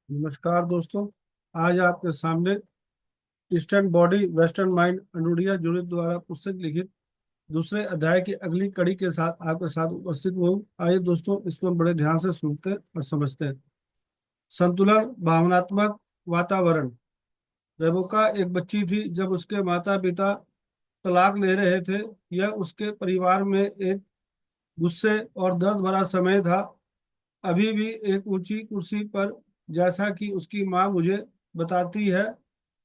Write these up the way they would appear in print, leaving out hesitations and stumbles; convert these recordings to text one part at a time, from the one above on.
नमस्कार दोस्तों। आज आपके सामने ईस्टर्न बॉडी वेस्टर्न माइंड अनुडिया जुड़े द्वारा पुस्तक लिखित दूसरे अध्याय की अगली कड़ी के साथ आपके साथ उपस्थित हूँ। आइए दोस्तों, इसको हम बड़े ध्यान से सुनते और समझते हैं। संतुलन भावनात्मक वातावरण। रेबेका एक बच्ची थी जब उसके माता पिता तलाक ले रहे थे। यह उसके परिवार में एक गुस्से और दर्द भरा समय था। अभी भी एक ऊंची कुर्सी पर, जैसा कि उसकी माँ मुझे बताती है,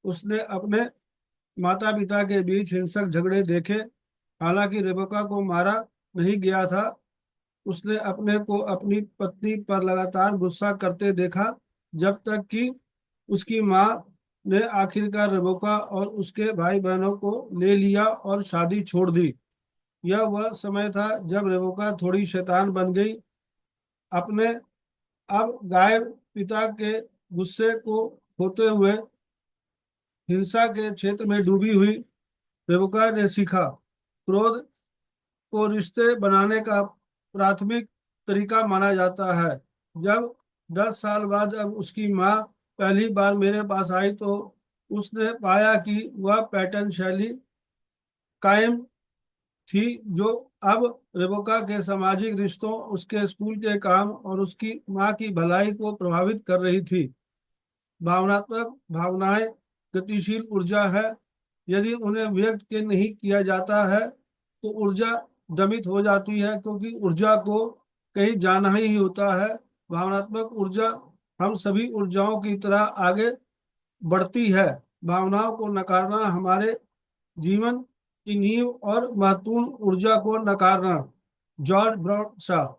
उसने अपने माता पिता के बीच हिंसक झगड़े देखे। हालांकि रेबेका को मारा नहीं गया था, उसने अपने को अपनी पत्नी पर लगातार गुस्सा करते देखा, जब तक कि उसकी माँ ने आखिरकार रेबेका और उसके भाई बहनों को ले लिया और शादी छोड़ दी। यह वह समय था जब रेबेका थोड़ी शैतान बन गई। अपने अब गायब पिता के गुस्से को होते हुए हिंसा के क्षेत्र में डूबी हुई रेबेका ने सीखा, क्रोध को रिश्ते बनाने का प्राथमिक तरीका माना जाता है। जब 10 साल बाद जब उसकी माँ पहली बार मेरे पास आई तो उसने पाया कि वह पैटर्न शैली कायम थी, जो अब रेबेका के सामाजिक रिश्तों, उसके स्कूल के काम और उसकी माँ की भलाई को प्रभावित कर रही थी। भावनात्मक भावनाएं गतिशील ऊर्जा है। यदि उन्हें व्यक्त के नहीं किया जाता है तो ऊर्जा दमित हो जाती है, क्योंकि ऊर्जा को कहीं जाना ही होता है। भावनात्मक ऊर्जा हम सभी ऊर्जाओं की तरह आगे बढ़ती है। भावनाओं को नकारना हमारे जीवन की नींव और महत्वपूर्ण ऊर्जा को नकारना। George brown.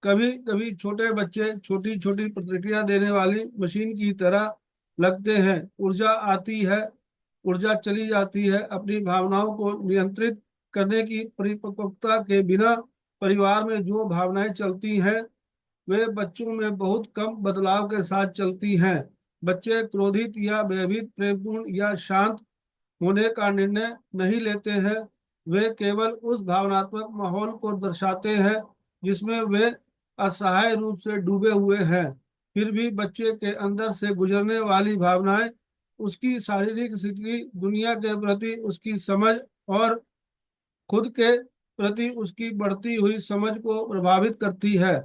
कभी कभी छोटे बच्चे छोटी छोटी प्रतिक्रिया देने वाली मशीन की तरह लगते हैं। ऊर्जा आती है, ऊर्जा चली जाती है। अपनी भावनाओं को नियंत्रित करने की परिपक्वता के बिना परिवार में जो भावनाएं चलती हैं वे बच्चों में बहुत कम बदलाव के साथ चलती हैं। बच्चे क्रोधित या भयभीत, प्रेमपूर्ण या शांत होने का निर्णय नहीं लेते हैं। वे केवल उस भावनात्मक माहौल को दर्शाते हैं जिसमें वे असहाय रूप से डूबे हुए हैं। फिर भी बच्चे के अंदर से गुजरने वाली भावनाएं उसकी शारीरिक स्थिति, दुनिया के प्रति उसकी समझ और खुद के प्रति उसकी बढ़ती हुई समझ को प्रभावित करती है।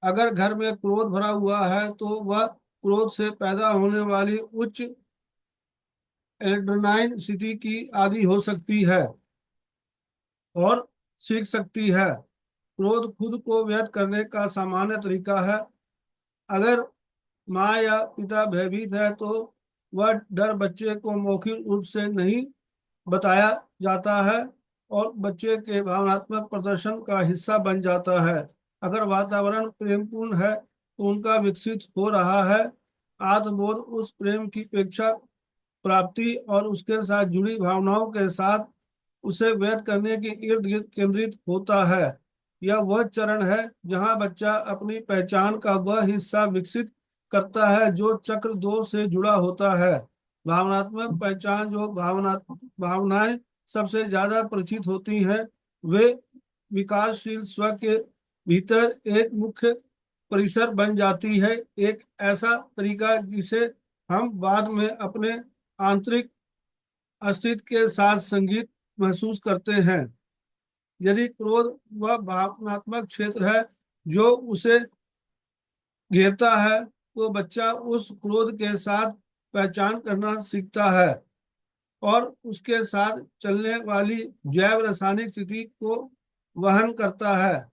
अगर घर में क्रोध भरा हुआ है तो वह क्रोध से पैदा होने वाली उच्च एड्रेनालाइन स्थिति की आदि हो सकती है और सीख सकती है। क्रोध खुद को व्यक्त करने का सामान्य तरीका है। अगर माँ या पिता भयभीत है तो वह डर बच्चे को मौखिक रूप से नहीं बताया जाता है और बच्चे के भावनात्मक प्रदर्शन का हिस्सा बन जाता है। अगर वातावरण प्रेमपूर्ण है तो उनका विकसित हो रहा है आत्मबोध उस प्रेम की अपेक्षा प्राप्ति और उसके साथ जुड़ी भावनाओं के साथ उसे व्यक्त करने के इर्द गिर्द केंद्रित होता है। यह वह चरण है जहां बच्चा अपनी पहचान का वह हिस्सा विकसित करता है जो चक्र 2 से जुड़ा होता है। भावनात्मक पहचान। जो भावनाएं सबसे ज्यादा परिचित होती हैं वे विकासशील स्व के भीतर एक मुख्य परिसर बन जाती है, एक ऐसा तरीका जिसे हम बाद में अपने आंतरिक अस्तित्व के साथ संगीत महसूस करते हैं। यदि क्रोध वह भावनात्मक क्षेत्र है जो उसे घेरता है तो बच्चा उस क्रोध के साथ पहचान करना सीखता है और उसके साथ चलने वाली जैव रासायनिक स्थिति को वहन करता है।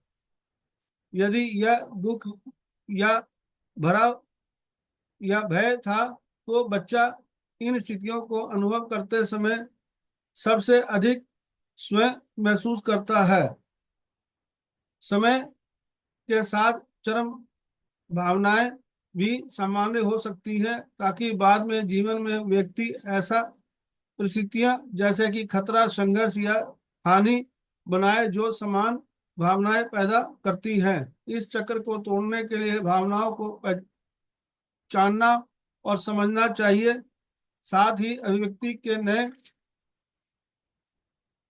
यदि यह दुख या भरा या भय था तो बच्चा इन स्थितियों को अनुभव करते समय सबसे अधिक स्वयं महसूस करता है। समय के साथ चरम भावनाएं भी सामान्य हो सकती हैं, ताकि बाद में जीवन में व्यक्ति ऐसा परिस्थितियां जैसे कि खतरा, संघर्ष या हानि बनाए जो समान भावनाएं पैदा करती हैं। इस चक्र को तोड़ने के लिए भावनाओं को पहचानना और समझना चाहिए, साथ ही अभिव्यक्ति के नए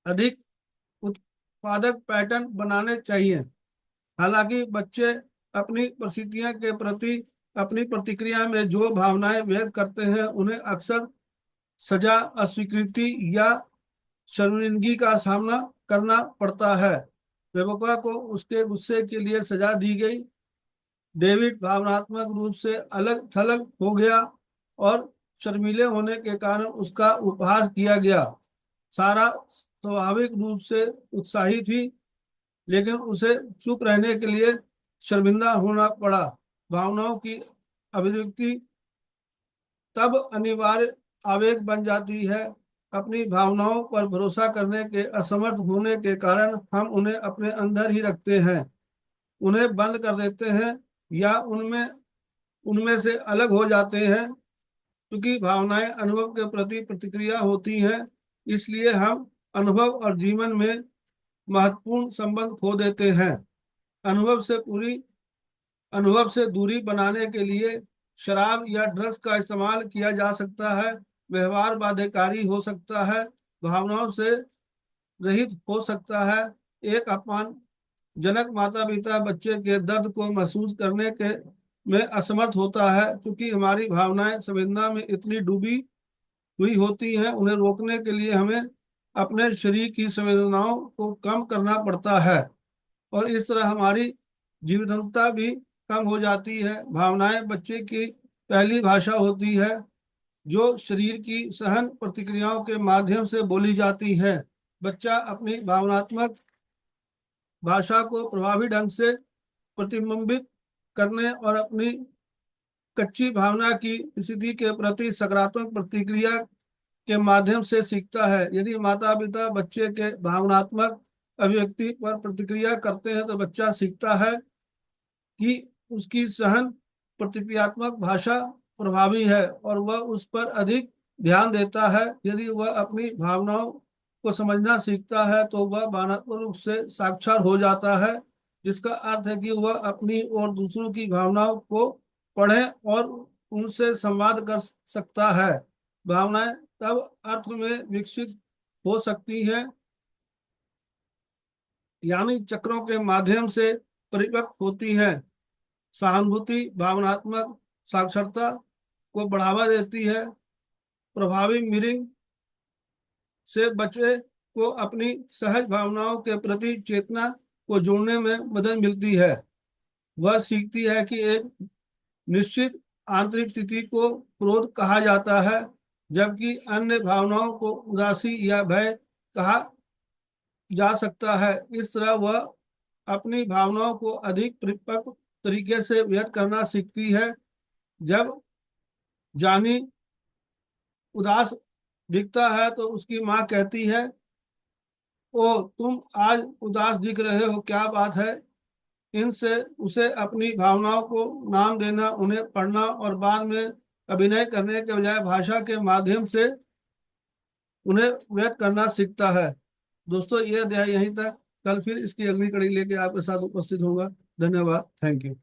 अधिक उत्पादक पैटर्न बनाने चाहिए। हालांकि बच्चे अपनी परिस्थितियों के प्रति अपनी प्रतिक्रिया में जो भावनाएं व्यक्त करते हैं उन्हें अक्सर सजा, अस्वीकृति या शर्मिंदगी का सामना करना पड़ता है। रेबेका को उसके गुस्से के लिए सजा दी गई। डेविड भावनात्मक रूप से अलग थलग हो गया और शर्मीले होने के कारण उसका उपहास किया गया। सारा स्वाभाविक रूप से उत्साही थी, लेकिन उसे चुप रहने के लिए शर्मिंदा होना पड़ा। भावनाओं की अभिव्यक्ति तब अनिवार्य आवेग बन जाती है। अपनी भावनाओं पर भरोसा करने के असमर्थ होने के कारण हम उन्हें अपने अंदर ही रखते हैं, उन्हें बंद कर देते हैं या उनमें उनमें से अलग हो जाते हैं। क्योंकि भावनाएं अनुभव के प्रति प्रतिक्रिया होती हैं, इसलिए हम अनुभव और जीवन में महत्वपूर्ण संबंध खो देते हैं। अनुभव से पूरी अनुभव से दूरी बनाने के लिए शराब या ड्रग्स का इस्तेमाल किया जा सकता है। व्यवहार बाध्यकारी हो सकता है, भावनाओं से रहित हो सकता है। एक अपमानजनक माता पिता बच्चे के दर्द को महसूस करने के में असमर्थ होता है, क्योंकि हमारी भावनाएं संवेदना में इतनी डूबी हुई होती हैं। उन्हें रोकने के लिए हमें अपने शरीर की संवेदनाओं को कम करना पड़ता है और इस तरह हमारी जीवंतता भी कम हो जाती है। भावनाएं बच्चे की पहली भाषा होती है, जो शरीर की सहन प्रतिक्रियाओं के माध्यम से बोली जाती है। बच्चा अपनी भावनात्मक भाषा को प्रभावी ढंग से प्रतिबिंबित करने और अपनी कच्ची भावना की स्थिति के प्रति सकारात्मक प्रतिक्रिया के माध्यम से सीखता है। यदि माता पिता बच्चे के भावनात्मक अभिव्यक्ति पर प्रतिक्रिया करते हैं तो बच्चा सीखता है कि उसकी सहन प्रतिक्रियात्मक भाषा प्रभावी है और वह उस पर अधिक ध्यान देता है। यदि वह अपनी भावनाओं को समझना सीखता है तो वह भावनात्मक रूप से साक्षर हो जाता है, जिसका अर्थ है कि वह अपनी और दूसरों की भावनाओं को पढ़े और उनसे संवाद कर सकता है। भावनाएं तब अर्थ में विकसित हो सकती हैं, यानी चक्रों के माध्यम से परिपक्व होती हैं। सहानुभूति भावनात्मक साक्षरता को बढ़ावा देती है। प्रभावी मिररिंग से बच्चे को अपनी सहज भावनाओं के प्रति चेतना को जोड़ने में मदद मिलती है। वह सीखती है कि एक निश्चित आंतरिक स्थिति को क्रोध कहा जाता है, जबकि अन्य भावनाओं को उदासी या भय कहा जा सकता है। इस तरह वह अपनी भावनाओं को अधिक परिपक्व तरीके से व्यक्त करना सीखती है। जब जानी उदास दिखता है तो उसकी माँ कहती है, ओ तुम आज उदास दिख रहे हो, क्या बात है। इनसे उसे अपनी भावनाओं को नाम देना, उन्हें पढ़ना और बाद में अभिनय करने के बजाय भाषा के माध्यम से उन्हें व्यक्त करना सीखता है। दोस्तों, ये अध्याय यहीं तक। कल फिर इसकी अगली कड़ी लेके आपके साथ उपस्थित होगा। धन्यवाद। Thank you.